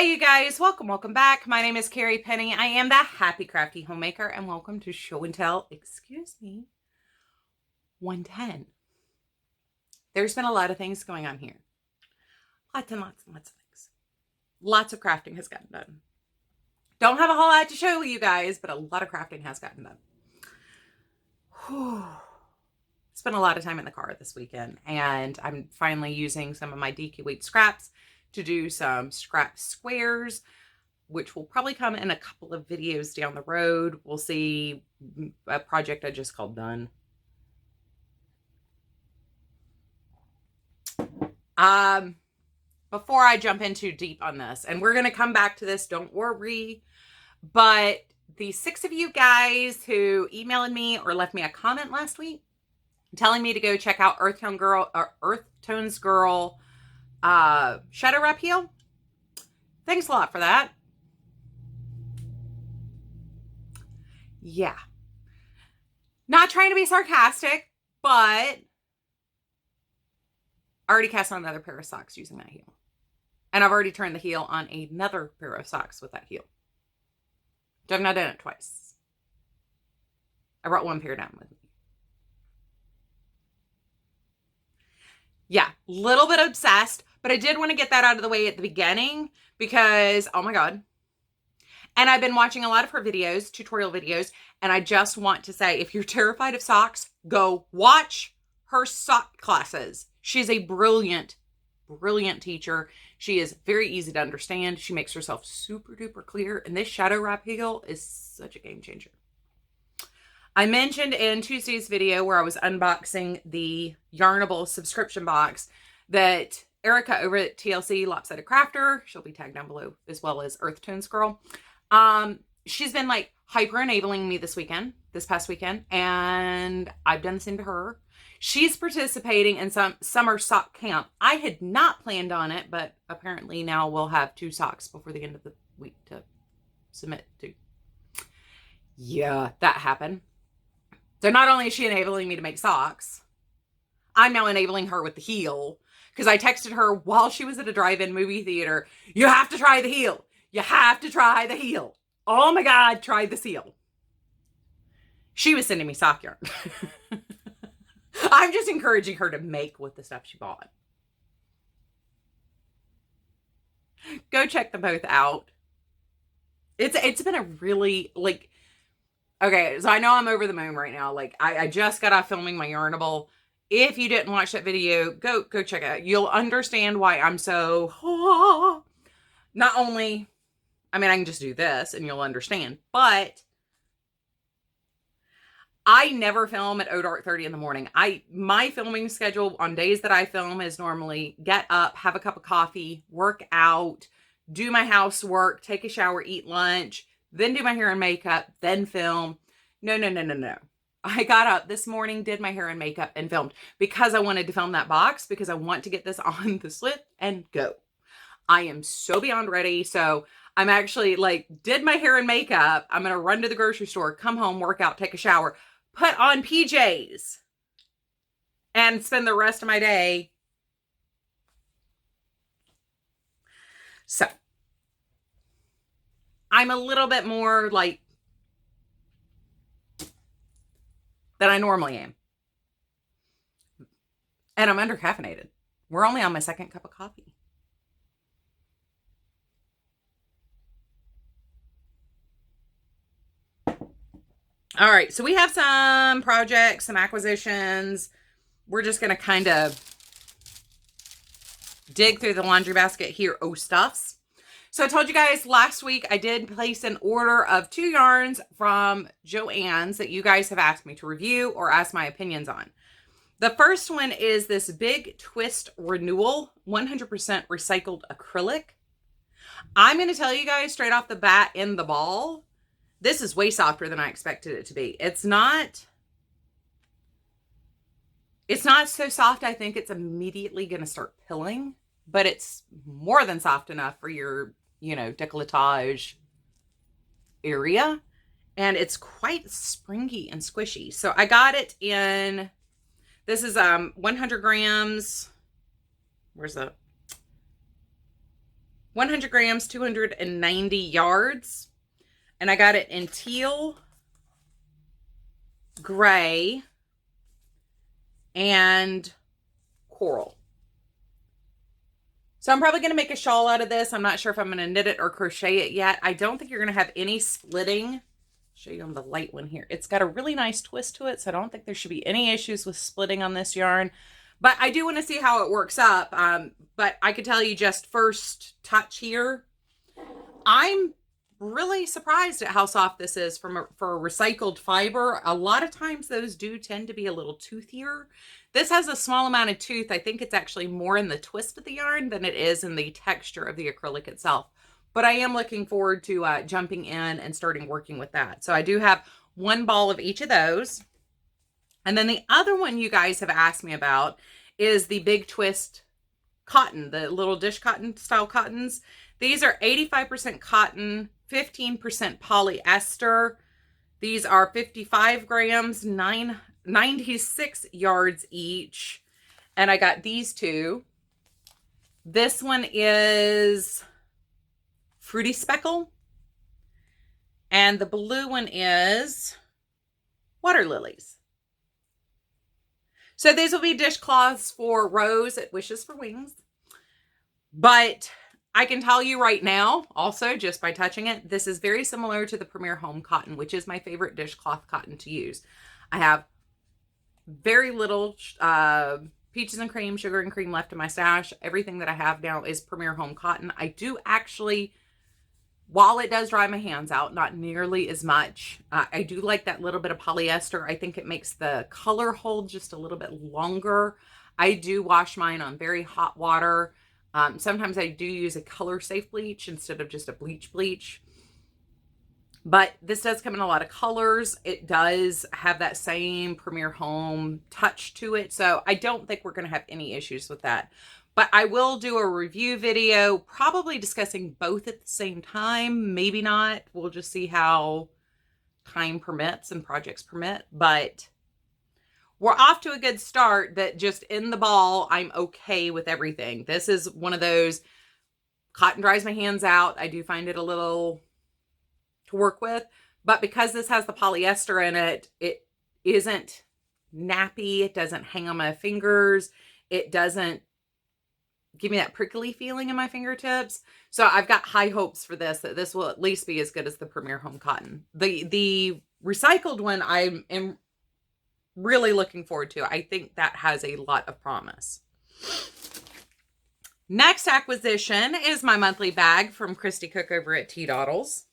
Hi you guys, welcome back. My name is Carrie Penny. I am the Happy Crafty Homemaker and welcome to Show and Tell, 110. There's been a lot of things going on here. Lots and lots of things. Lots of crafting has gotten done. Don't have a whole lot to show you guys, but a lot of crafting has gotten done. Whew. Spent a lot of time in the car this weekend and I'm finally using some of my DQ weight scraps to do some scrap squares, which will probably come in a couple of videos down the road. We'll see. A project I just called done. Before I jump in too deep on this, and we're going to come back to this, don't worry, but the 6 of you guys who emailed me or left me a comment last week telling me to go check out Earth Tones Girl shadow wrap heel. Thanks a lot for that. Yeah. Not trying to be sarcastic, but I already cast on another pair of socks using that heel. And I've already turned the heel on another pair of socks with that heel. So I've not done it twice. I brought one pair down with me. Yeah, little bit obsessed, but I did want to get that out of the way at the beginning because, oh my God. And I've been watching a lot of her videos, tutorial videos, and I just want to say, if you're terrified of socks, go watch her sock classes. She's a brilliant, brilliant teacher. She is very easy to understand. She makes herself super duper clear, and this shadow wrap heel is such a game changer. I mentioned in Tuesday's video where I was unboxing the Yarnable subscription box that Erica over at TLC Lopsided Crafter, she'll be tagged down below, as well as Earth Tones Girl. She's been like hyper enabling me this past weekend, and I've done the same to her. She's participating in some summer sock camp. I had not planned on it, but apparently now we'll have 2 socks before the end of the week to submit to. Yeah, that happened. So not only is she enabling me to make socks, I'm now enabling her with the heel because I texted her while she was at a drive-in movie theater, you have to try the heel. You have to try the heel. Oh my God, try this heel. She was sending me sock yarn. I'm just encouraging her to make with the stuff she bought. Go check them both out. It's been a really, like, okay, so I know I'm over the moon right now. Like, I just got off filming my Yarnable. If you didn't watch that video, go check it out. You'll understand why I'm so, not only, I mean, I can just do this and you'll understand, but I never film at 0:30 in the morning. My filming schedule on days that I film is normally get up, have a cup of coffee, work out, do my housework, take a shower, eat lunch, then do my hair and makeup, then film. No. I got up this morning, did my hair and makeup, and filmed because I wanted to film that box because I want to get this on the slit and go. I am so beyond ready. So I'm actually like, did my hair and makeup. I'm going to run to the grocery store, come home, work out, take a shower, put on PJs, and spend the rest of my day. So I'm a little bit more like than I normally am. And I'm under-caffeinated. We're only on my 2nd cup of coffee. All right, so we have some projects, some acquisitions. We're just going to kind of dig through the laundry basket here. Oh, stuffs. So I told you guys last week I did place an order of 2 yarns from Joann's that you guys have asked me to review or ask my opinions on. The first one is this Big Twist Renewal 100% recycled acrylic. I'm going to tell you guys straight off the bat in the ball, this is way softer than I expected it to be. It's not so soft I think it's immediately going to start pilling, but it's more than soft enough for your, décolletage area. And it's quite springy and squishy. So I got it in, this is 100 grams. Where's the 100 grams, 290 yards. And I got it in teal, gray, and coral. So I'm probably going to make a shawl out of this. I'm not sure if I'm going to knit it or crochet it yet. I don't think you're going to have any splitting. I'll show you on the light one here. It's got a really nice twist to it, so I don't think there should be any issues with splitting on this yarn. But I do want to see how it works up. But I could tell you just first touch here, I'm really surprised at how soft this is for recycled fiber. A lot of times those do tend to be a little toothier. This has a small amount of tooth. I think it's actually more in the twist of the yarn than it is in the texture of the acrylic itself. But I am looking forward to jumping in and starting working with that. So I do have one ball of each of those. And then the other one you guys have asked me about is the big twist cotton, the little dish cotton style cottons. These are 85% cotton, 15% polyester. These are 55 grams, 96 yards each. And I got these two. This one is Fruity Speckle. And the blue one is Water Lilies. So these will be dishcloths for Rose at Wishes for Wings. But I can tell you right now, also just by touching it, this is very similar to the Premier Home cotton, which is my favorite dishcloth cotton to use. I have very little peaches and cream, sugar and cream left in my stash. Everything that I have now is Premier Home cotton. I do actually, while it does dry my hands out, not nearly as much. I do like that little bit of polyester. I think it makes the color hold just a little bit longer. I do wash mine on very hot water. Sometimes I do use a color safe bleach instead of just a bleach. But this does come in a lot of colors. It does have that same Premier Home touch to it. So I don't think we're going to have any issues with that. But I will do a review video, probably discussing both at the same time. Maybe not. We'll just see how time permits and projects permit. But we're off to a good start that just in the ball, I'm okay with everything. This is one of those, cotton dries my hands out. I do find it a little to work with. But because this has the polyester in it, it isn't nappy. It doesn't hang on my fingers. It doesn't give me that prickly feeling in my fingertips. So I've got high hopes for this, that this will at least be as good as the Premier Home cotton. The recycled one I am really looking forward to. I think that has a lot of promise. Next acquisition is my monthly bag from Christy Cook over at Tea Doddles.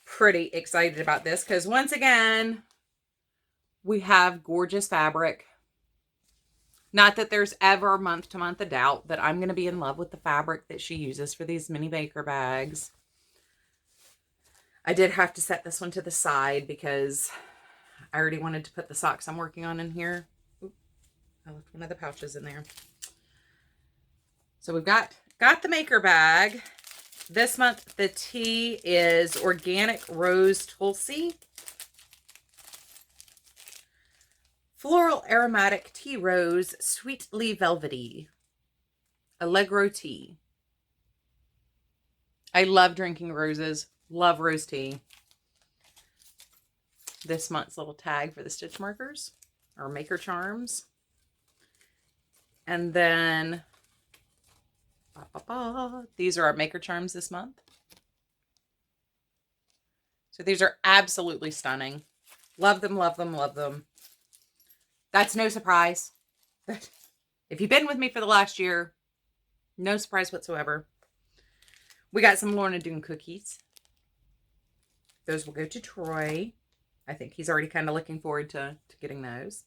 Pretty excited about this because once again, we have gorgeous fabric. Not that there's ever month to month a doubt that I'm going to be in love with the fabric that she uses for these mini baker bags. I did have to set this one to the side because I already wanted to put the socks I'm working on in here. Oop, I left one of the pouches in there. So we've got the maker bag. This month the tea is Organic Rose Tulsi. Floral Aromatic Tea Rose Sweetly Velvety. Allegro Tea. I love drinking roses. Love rose tea. This month's little tag for the stitch markers or maker charms. And then these are our maker charms this month. So these are absolutely stunning. Love them, love them, love them. That's no surprise. If you've been with me for the last year, no surprise whatsoever. We got some Lorna Doone cookies. Those will go to Troy. I think he's already kind of looking forward to getting those.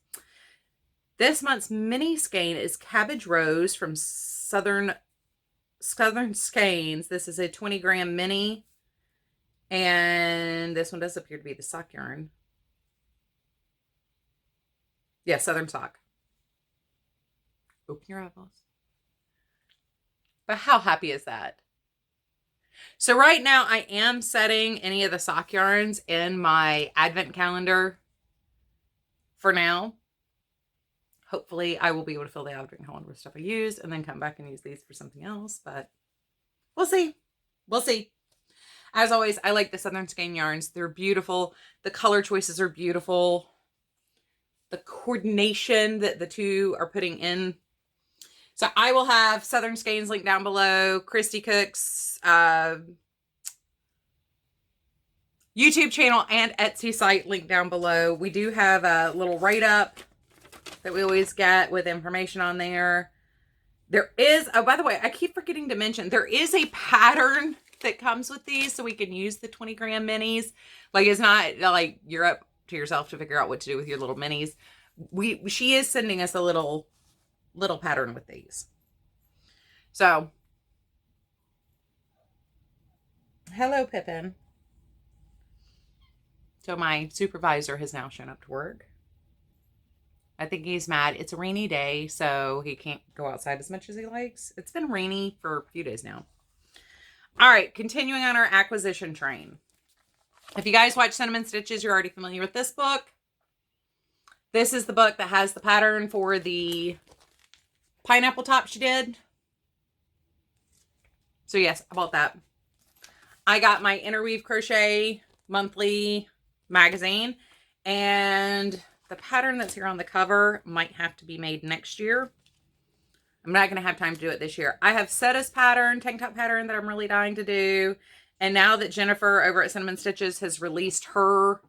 This month's mini skein is Cabbage Rose from Southern Skeins. This is a 20 gram mini. And this one does appear to be the sock yarn. Yeah, Southern Sock. Open your eyeballs. But how happy is that? So right now I am setting any of the sock yarns in my advent calendar for now. Hopefully I will be able to fill the advent calendar with stuff I used and then come back and use these for something else. But We'll see. We'll see. As always, I like the Southern Skein yarns. They're beautiful. The color choices are beautiful. The coordination that the two are putting in. So I will have Southern Skeins linked down below. Christy Cook's YouTube channel and Etsy site linked down below. We do have a little write-up that we always get with information on there. There is, oh, by the way, I keep forgetting to mention, there is a pattern that comes with these so we can use the 20 gram minis. Like, it's not like you're up to yourself to figure out what to do with your little minis. She is sending us a little pattern with these. So, hello, Pippin. So my supervisor has now shown up to work. I think he's mad. It's a rainy day, so he can't go outside as much as he likes. It's been rainy for a few days now. All right, continuing on our acquisition train. If you guys watch Cinnamon Stitches, you're already familiar with this book. This is the book that has the pattern for the pineapple top she did. So yes, I bought that. I got my Interweave Crochet monthly magazine, and the pattern that's here on the cover might have to be made next year. I'm not going to have time to do it this year. I have Setta's pattern, tank top pattern that I'm really dying to do. And now that Jennifer over at Cinnamon Stitches has released her,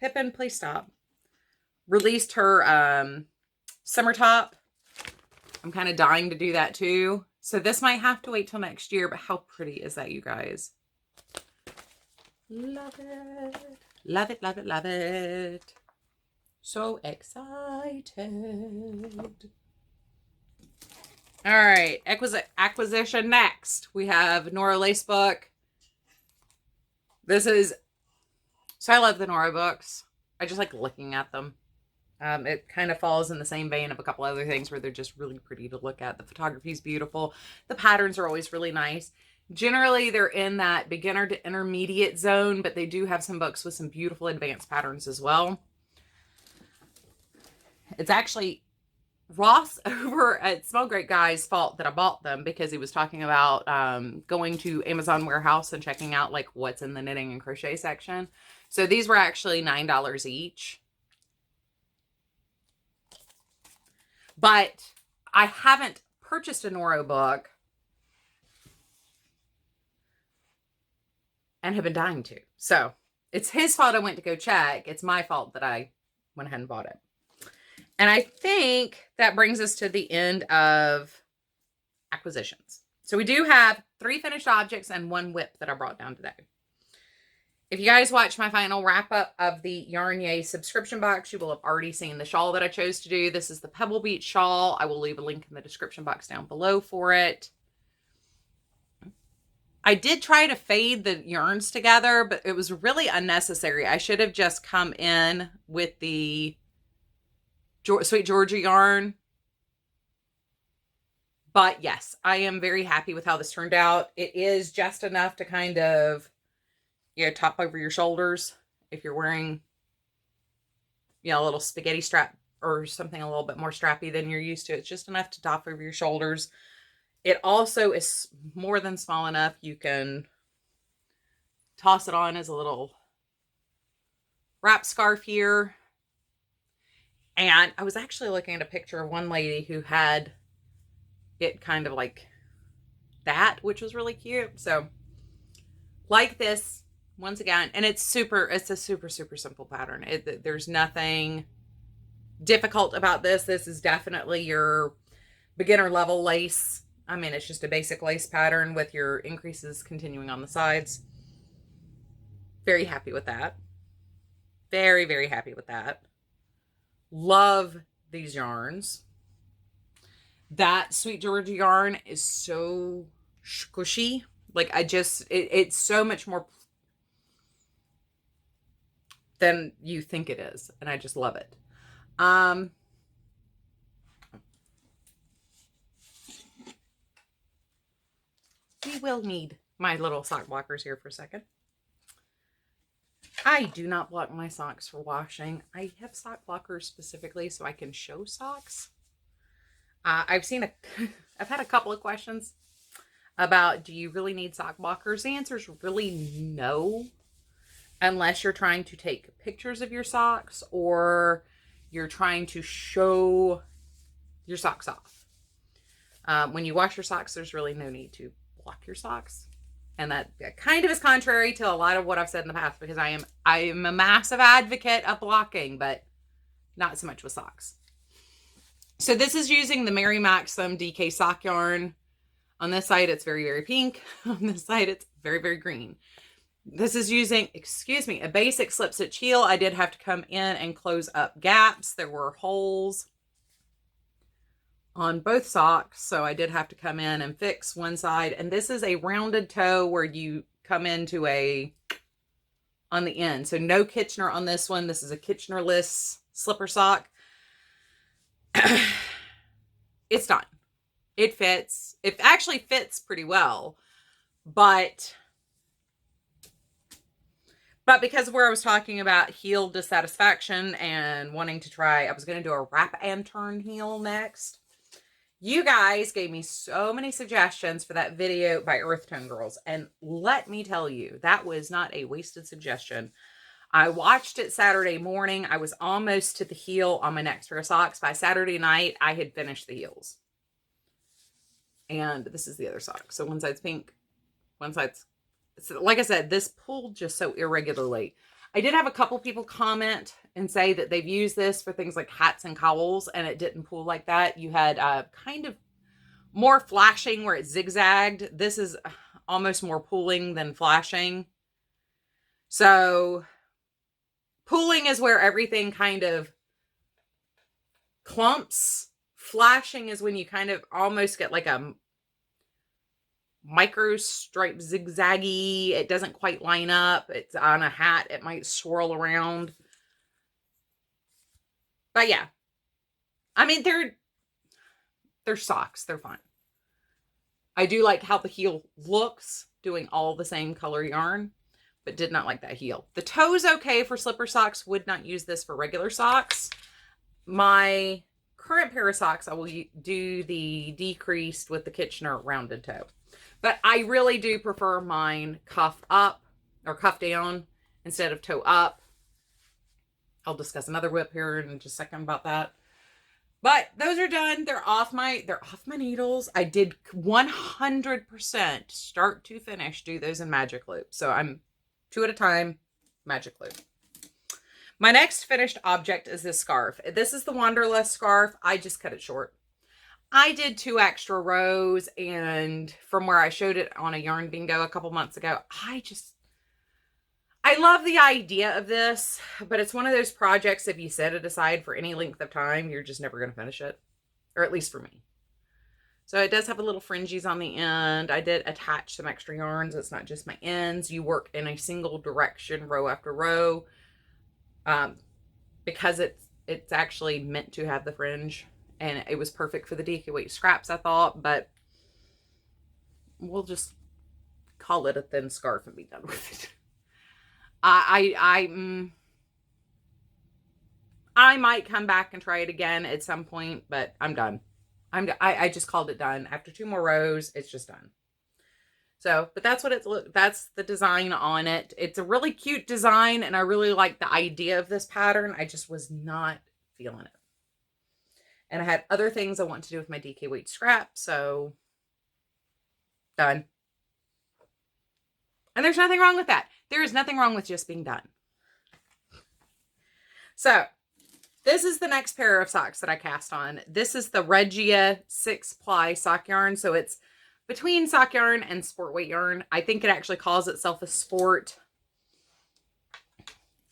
Pippin, please stop. Released her summer top. I'm kind of dying to do that too. So this might have to wait till next year, but how pretty is that, you guys? Love it. Love it, love it, love it. So excited. All right, acquisition next. We have Nora Lace book. This is, so I love the Nora books. I just like looking at them. It kind of falls in the same vein of a couple other things where they're just really pretty to look at. The photography is beautiful. The patterns are always really nice. Generally, they're in that beginner to intermediate zone, but they do have some books with some beautiful advanced patterns as well. It's actually Ross over at Small Great Guy's fault that I bought them, because he was talking about going to Amazon Warehouse and checking out like what's in the knitting and crochet section. So these were actually $9 each. But I haven't purchased a Nora book and have been dying to. So it's his fault I went to go check. It's my fault that I went ahead and bought it. And I think that brings us to the end of acquisitions. So we do have 3 finished objects and 1 WIP that I brought down today. If you guys watch my final wrap up of the Yarn Yay subscription box, you will have already seen the shawl that I chose to do. This is the Pebble Beach shawl. I will leave a link in the description box down below for it. I did try to fade the yarns together, but it was really unnecessary. I should have just come in with the Sweet Georgia yarn. But yes, I am very happy with how this turned out. It is just enough to kind of, you know, top over your shoulders if you're wearing, you know, a little spaghetti strap or something a little bit more strappy than you're used to. It's just enough to top over your shoulders. It also is more than small enough. You can toss it on as a little wrap scarf here. And I was actually looking at a picture of one lady who had it kind of like that, which was really cute. So like this, once again, and it's a super simple pattern. There's nothing difficult about this. This is definitely your beginner level lace. I mean, it's just a basic lace pattern with your increases continuing on the sides. Very happy with that. Very, very happy with that. Love these yarns. That Sweet Georgia yarn is so squishy. Like, it's so much more than you think it is. And I just love it. We will need my little sock blockers here for a second. I do not block my socks for washing. I have sock blockers specifically so I can show socks. I've had a couple of questions about, do you really need sock blockers? The answer is really no, unless you're trying to take pictures of your socks or you're trying to show your socks off. When you wash your socks, there's really no need to block your socks. And that kind of is contrary to a lot of what I've said in the past, because I am a massive advocate of blocking, but not so much with socks. So this is using the Mary Maxim DK sock yarn. On this side, it's very, very pink. On this side, it's very, very green. This is using, excuse me, a basic slip stitch heel. I did have to come in and close up gaps. There were holes on both socks, so I did have to come in and fix one side. And this is a rounded toe where you come into on the end. So no Kitchener on this one. This is a Kitchener-less slipper sock. It's done. It fits. It actually fits pretty well, but because of where I was talking about heel dissatisfaction and wanting to try, I was going to do a wrap and turn heel next. You guys gave me so many suggestions for that video by Earth Tone Girls, and let me tell you, that was not a wasted suggestion. I watched it Saturday morning. I was almost to the heel on my next pair of socks. By Saturday night, I had finished the heels. And this is the other sock. So one side's pink, one side's, so like I said, this pulled just so irregularly. I did have a couple people comment and say that they've used this for things like hats and cowls, and it didn't pull like that. You had kind of more flashing where it zigzagged. This is almost more pulling than flashing. So pulling is where everything kind of clumps. Flashing is when you kind of almost get like a micro stripe zigzaggy. It doesn't quite line up. It's on a hat. It might swirl around. But yeah, I mean, they're socks. They're fine. I do like how the heel looks doing all the same color yarn, but did not like that heel. The toe's okay for slipper socks. Would not use this for regular socks. My current pair of socks, I will do the decreased with the Kitchener rounded toe. But I really do prefer mine cuff up or cuff down instead of toe up. I'll discuss another WIP here in just a second about that. But those are done. They're off my needles. I did 100% start to finish do those in magic loop. So I'm 2 at a time, magic loop. My next finished object is this scarf. This is the Wanderlust scarf. I just cut it short. I did 2 extra rows, and from where I showed it on a yarn bingo a couple months ago, I love the idea of this, but it's one of those projects, if you set it aside for any length of time, you're just never going to finish it, or at least for me. So it does have a little fringes on the end. I did attach some extra yarns. It's not just my ends. You work in a single direction, row after row, because it's actually meant to have the fringe. And it was perfect for the DK weight scraps, I thought, but we'll just call it a thin scarf and be done with it. I might come back and try it again at some point, but I'm done. I just called it done. After 2 more rows, it's just done. So, but that's what that's the design on it. It's a really cute design, and I really like the idea of this pattern. I just was not feeling it. And I had other things I want to do with my DK weight scrap, so done. And there's nothing wrong with that. There is nothing wrong with just being done. So this is the next pair of socks that I cast on. This is the Regia 6-ply sock yarn. So it's between sock yarn and sport weight yarn. I think it actually calls itself a sport.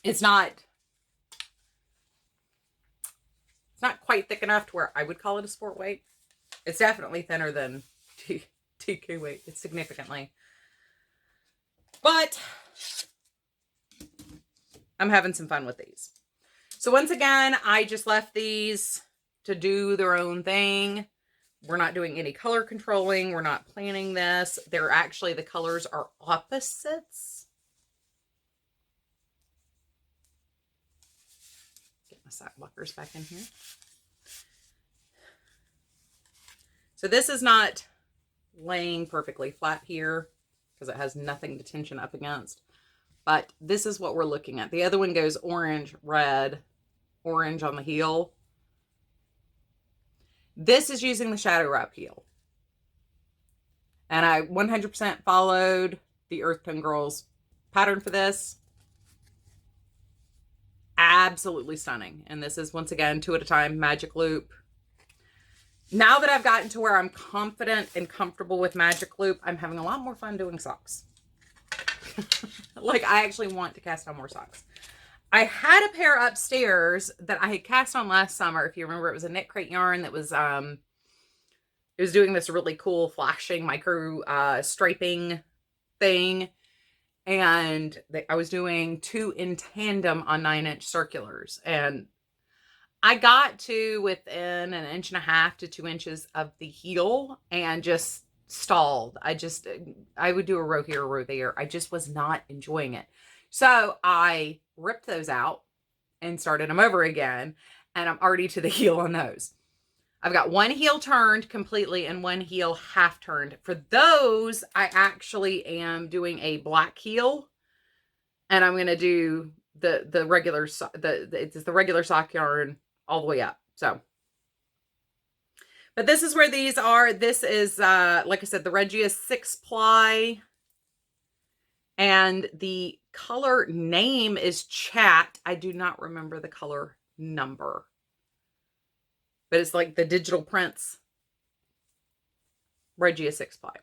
It's not quite thick enough to where I would call it a sport weight. It's definitely thinner than DK weight. It's significantly. But I'm having some fun with these. So once again, I just left these to do their own thing. We're not doing any color controlling. We're not planning this. They're actually, the colors are opposites. Get my sock blockers back in here. So this is not laying perfectly flat here because it has nothing to tension up against. But this is what we're looking at. The other one goes orange, red, orange on the heel. This is using the shadow wrap heel. And I 100% followed the Earth Tone Girls pattern for this. Absolutely stunning. And this is, once again, 2 at a time, magic loop. Now that I've gotten to where I'm confident and comfortable with magic loop, I'm having a lot more fun doing socks. Like, I actually want to cast on more socks. I had a pair upstairs that I had cast on last summer. If you remember, it was a knit crate yarn that was, it was doing this really cool flashing micro striping thing. And I was doing 2 in tandem on 9-inch circulars. And I got to within 1.5 to 2 inches of the heel and just stalled. I would do a row here, a row there. I just was not enjoying it. So I ripped those out and started them over again. And I'm already to the heel on those. I've got one heel turned completely and one heel half turned. For those, I actually am doing a black heel. And I'm going to do the regular, it's the regular sock yarn all the way up. So, but this is where these are. This is, like I said, the Regia 6-ply. And the color name is Chat. I do not remember the color number. But it's like the digital prints. Regia 6-ply.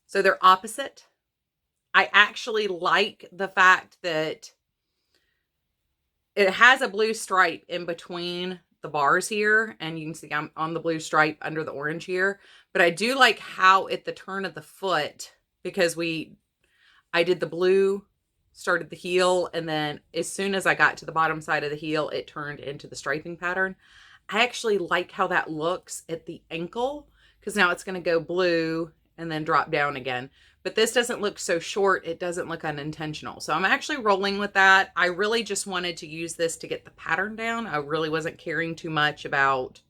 So they're opposite. I actually like the fact that it has a blue stripe in between the bars here. And you can see I'm on the blue stripe under the orange here. But I do like how at the turn of the foot, because I did the blue, started the heel, and then as soon as I got to the bottom side of the heel, it turned into the striping pattern. I actually like how that looks at the ankle, because now it's going to go blue and then drop down again. But this doesn't look so short. It doesn't look unintentional. So I'm actually rolling with that. I really just wanted to use this to get the pattern down. I really wasn't caring too much about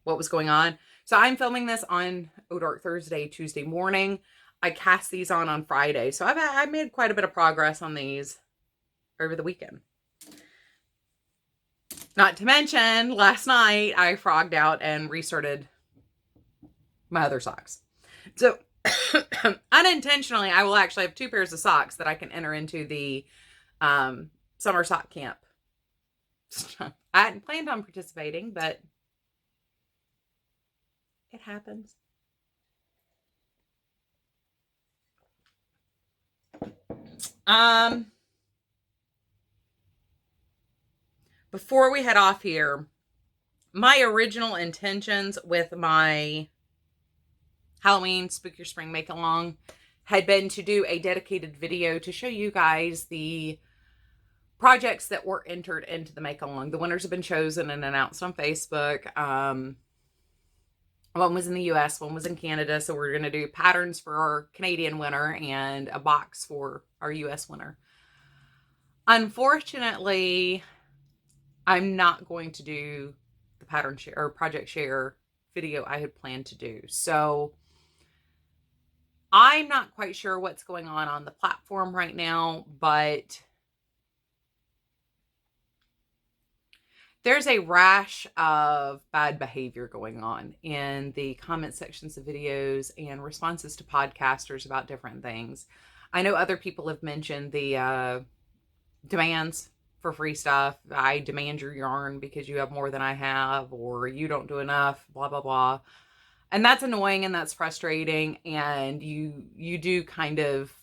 what was going on. So I'm filming this on Dark Thursday, Tuesday morning. I cast these on Friday. So I made quite a bit of progress on these over the weekend. Not to mention, last night I frogged out and restarted my other socks. So unintentionally, I will actually have 2 pairs of socks that I can enter into the summer sock camp. I hadn't planned on participating, but it happens. Before we head off here, my original intentions with my Halloween Spook Your Spring Make Along had been to do a dedicated video to show you guys the projects that were entered into the Make Along. The winners have been chosen and announced on Facebook. One was in the US, one was in Canada. So we're going to do patterns for our Canadian winner and a box for our US winner. Unfortunately, I'm not going to do the pattern share or project share video I had planned to do. So I'm not quite sure what's going on the platform right now, but there's a rash of bad behavior going on in the comment sections of videos and responses to podcasters about different things. I know other people have mentioned the demands for free stuff. I demand your yarn because you have more than I have, or you don't do enough, blah, blah, blah. And that's annoying and that's frustrating. And you do kind of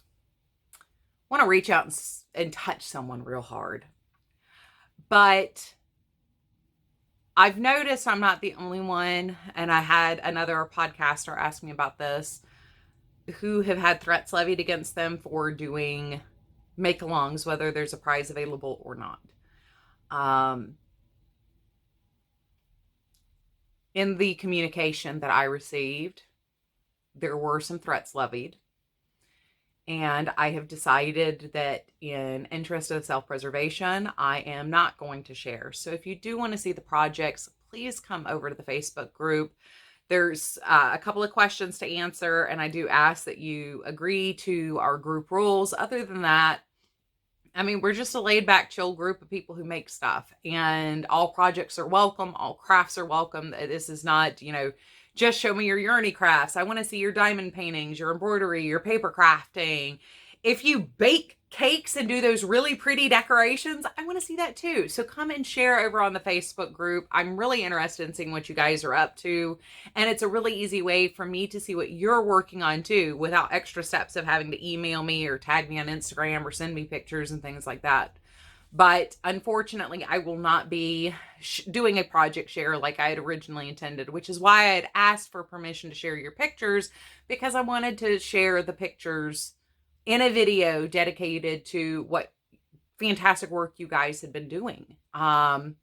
want to reach out and touch someone real hard. But I've noticed I'm not the only one. And I had another podcaster ask me about this, who have had threats levied against them for doing make-alongs, whether there's a prize available or not. In the communication that I received, there were some threats levied. And I have decided that in interest of self-preservation, I am not going to share. So if you do want to see the projects, please come over to the Facebook group. There's a couple of questions to answer, and I do ask that you agree to our group rules. Other than that, I mean, we're just a laid back, chill group of people who make stuff, and all projects are welcome. All crafts are welcome. This is not, you know, just show me your Yarny crafts. I want to see your diamond paintings, your embroidery, your paper crafting. If you bake cakes and do those really pretty decorations, I want to see that too. So come and share over on the Facebook group. I'm really interested in seeing what you guys are up to. And it's a really easy way for me to see what you're working on too, without extra steps of having to email me or tag me on Instagram or send me pictures and things like that. But unfortunately, I will not be doing a project share like I had originally intended, which is why I had asked for permission to share your pictures, because I wanted to share the pictures in a video dedicated to what fantastic work you guys had been doing. But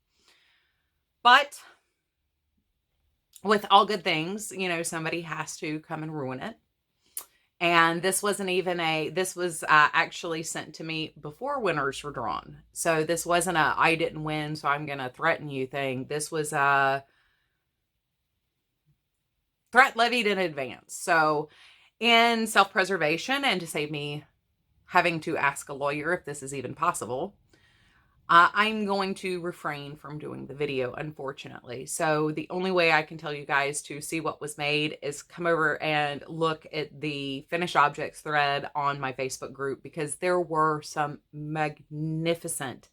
with all good things, you know, somebody has to come and ruin it. And this wasn't even this was actually sent to me before winners were drawn. So this wasn't a, I didn't win, so I'm going to threaten you thing. This was a threat levied in advance. So in self-preservation, and to save me having to ask a lawyer if this is even possible, I'm going to refrain from doing the video, unfortunately. So the only way I can tell you guys to see what was made is come over and look at the finished objects thread on my Facebook group, because there were some magnificent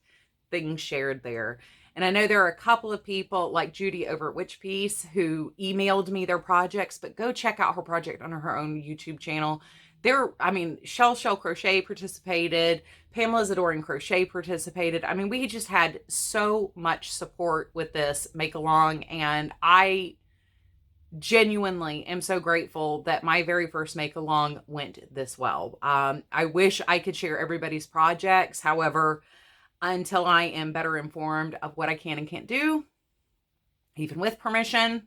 things shared there. And I know there are a couple of people like Judy over at Witch Piece who emailed me their projects, but go check out her project on her own YouTube channel. I mean, Shell Crochet participated. Pamela's Adoring Crochet participated. I mean, we just had so much support with this make along, and I genuinely am so grateful that my very first make along went this well. I wish I could share everybody's projects. However, until I am better informed of what I can and can't do, even with permission,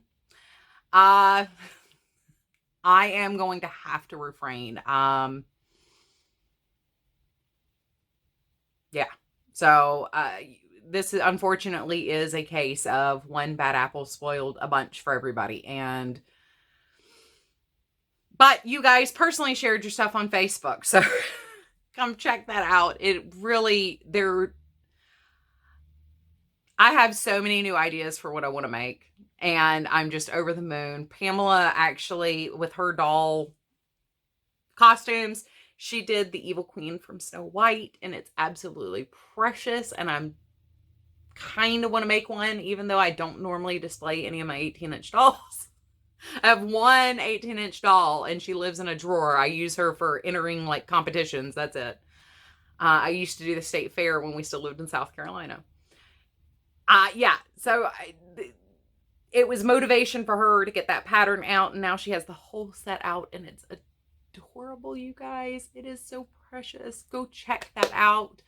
I am going to have to refrain. Yeah. So, this is, unfortunately, is a case of one bad apple spoiled a bunch for everybody. But you guys personally shared your stuff on Facebook, so come check that out. It really, I have so many new ideas for what I want to make, and I'm just over the moon. Pamela, actually, with her doll costumes, she did the Evil Queen from Snow White, and it's absolutely precious, and I'm kind of want to make one, even though I don't normally display any of my 18-inch dolls. I have one 18-inch doll, and she lives in a drawer. I use her for entering, like, competitions. That's it. I used to do the state fair when we still lived in South Carolina. Yeah, so it was motivation for her to get that pattern out, and now she has the whole set out, and it's adorable, you guys. It is so precious. Go check that out.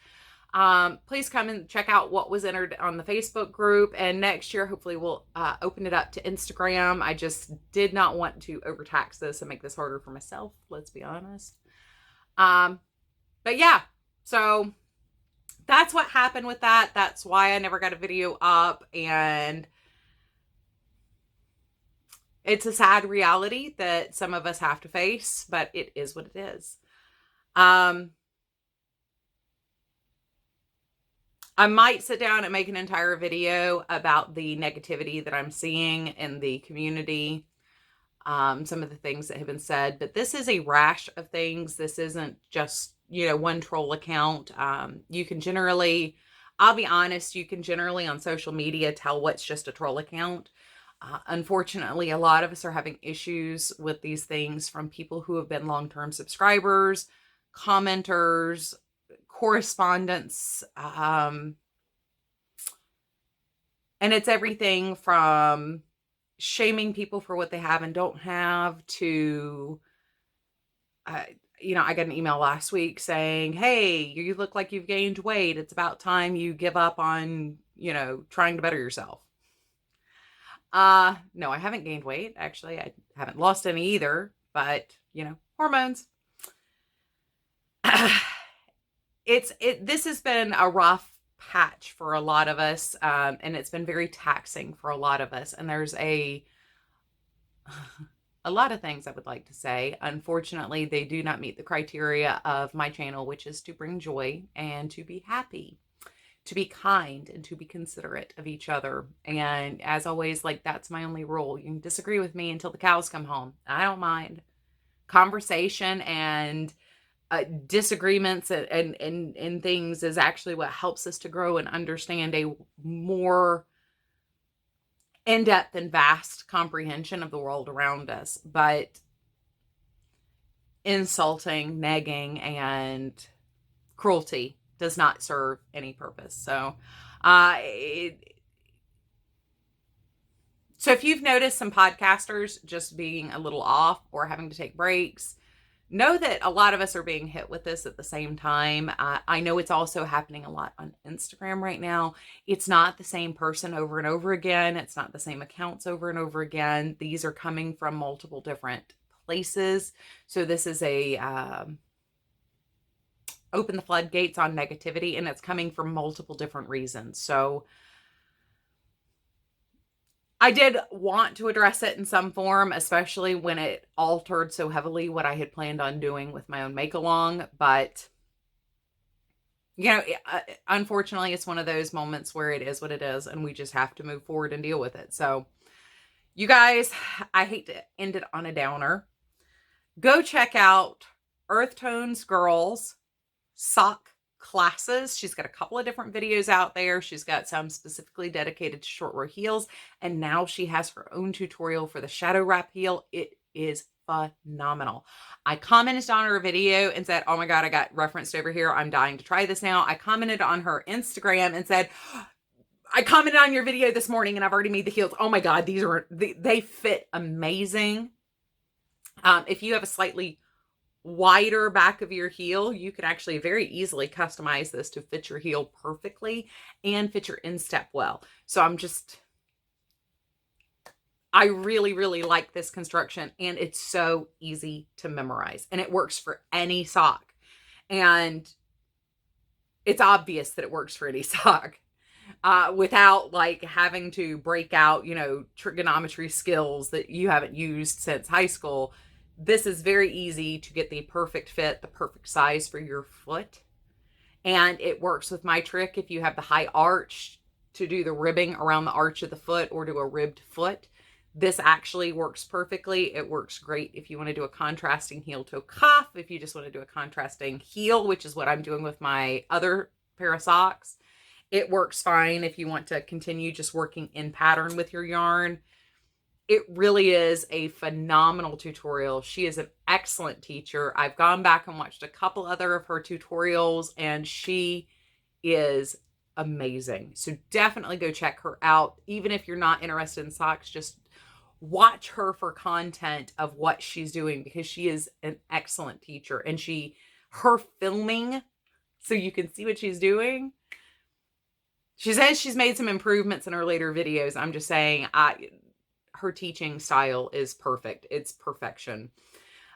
Please come and check out what was entered on the Facebook group, and next year hopefully we'll open it up to Instagram. I just did not want to overtax this and make this harder for myself, let's be honest. But yeah, so that's what happened with that. That's why I never got a video up, and it's a sad reality that some of us have to face, but it is what it is. I might sit down and make an entire video about the negativity that I'm seeing in the community, some of the things that have been said, but this is a rash of things. This isn't just, you know, one troll account. You can generally, I'll be honest, you can generally on social media tell what's just a troll account. Unfortunately, a lot of us are having issues with these things from people who have been long-term subscribers, commenters, correspondence, and it's everything from shaming people for what they have and don't have to, you know, I got an email last week saying, hey, you look like you've gained weight. It's about time you give up on, you know, trying to better yourself. No, I haven't gained weight. Actually, I haven't lost any either, but you know, hormones. This has been a rough patch for a lot of us. And it's been very taxing for a lot of us. And there's a lot of things I would like to say. Unfortunately, they do not meet the criteria of my channel, which is to bring joy and to be happy, to be kind, and to be considerate of each other. And as always, like, that's my only rule. You can disagree with me until the cows come home. I don't mind. Conversation and disagreements and things is actually what helps us to grow and understand a more in-depth and vast comprehension of the world around us. But insulting, negging, and cruelty does not serve any purpose. So so if you've noticed some podcasters just being a little off or having to take breaks, know that a lot of us are being hit with this at the same time. I know it's also happening a lot on Instagram right now. It's not the same person over and over again. It's not the same accounts over and over again. These are coming from multiple different places. So this is a open the floodgates on negativity, and it's coming from multiple different reasons. So I did want to address it in some form, especially when it altered so heavily what I had planned on doing with my own make-along. But, you know, unfortunately, it's one of those moments where it is what it is, and we just have to move forward and deal with it. So, you guys, I hate to end it on a downer. Go check out Earth Tones Girls sock classes. She's got a couple of different videos out there. She's got some specifically dedicated to short row heels, and now she has her own tutorial for the shadow wrap heel. It is phenomenal. I commented on her video and said, oh my God, I got referenced over here. I'm dying to try this now. I commented on her Instagram and said, I commented on your video this morning and I've already made the heels. Oh my God, they fit amazing. If you have a slightly wider back of your heel, you can actually very easily customize this to fit your heel perfectly and fit your instep well. So I really, really like this construction, and it's so easy to memorize, and it works for any sock. And it's obvious that it works for any sock without like having to break out, you know, trigonometry skills that you haven't used since high school. This is very easy to get the perfect fit, the perfect size for your foot. And it works with my trick if you have the high arch to do the ribbing around the arch of the foot or do a ribbed foot. This actually works perfectly. It works great if you want to do a contrasting heel toe cuff, if you just want to do a contrasting heel, which is what I'm doing with my other pair of socks. It works fine if you want to continue just working in pattern with your yarn. It really is a phenomenal tutorial. She is an excellent teacher. I've gone back and watched a couple other of her tutorials, and she is amazing. So definitely go check her out. Even if you're not interested in socks, just watch her for content of what she's doing, because she is an excellent teacher. And her filming, so you can see what she's doing. She says she's made some improvements in her later videos. I'm just saying, her teaching style is perfect. It's perfection.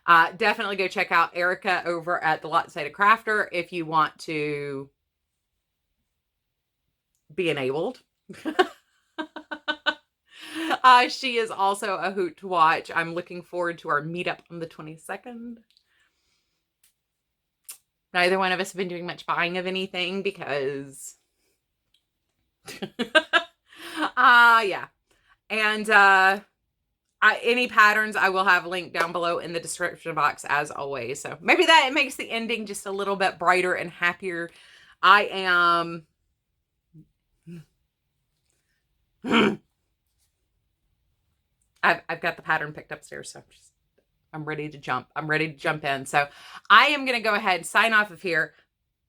Definitely go check out Erica over at the Lot-Sided Crafter if you want to be enabled. She is also a hoot to watch. I'm looking forward to our meetup on the 22nd. Neither one of us have been doing much buying of anything because yeah. And any patterns I will have linked down below in the description box as always. So maybe that makes the ending just a little bit brighter and happier. I am I've got the pattern picked upstairs, so I'm ready to jump. I'm ready to jump in. So I am going to go ahead and sign off of here,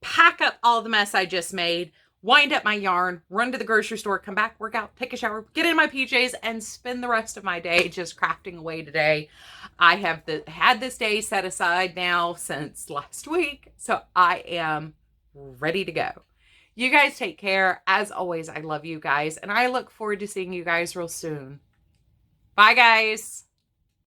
pack up all the mess I just made, wind up my yarn, run to the grocery store, come back, work out, take a shower, get in my PJs, and spend the rest of my day just crafting away today. I have had this day set aside now since last week, so I am ready to go. You guys take care. As always, I love you guys, and I look forward to seeing you guys real soon. Bye, guys.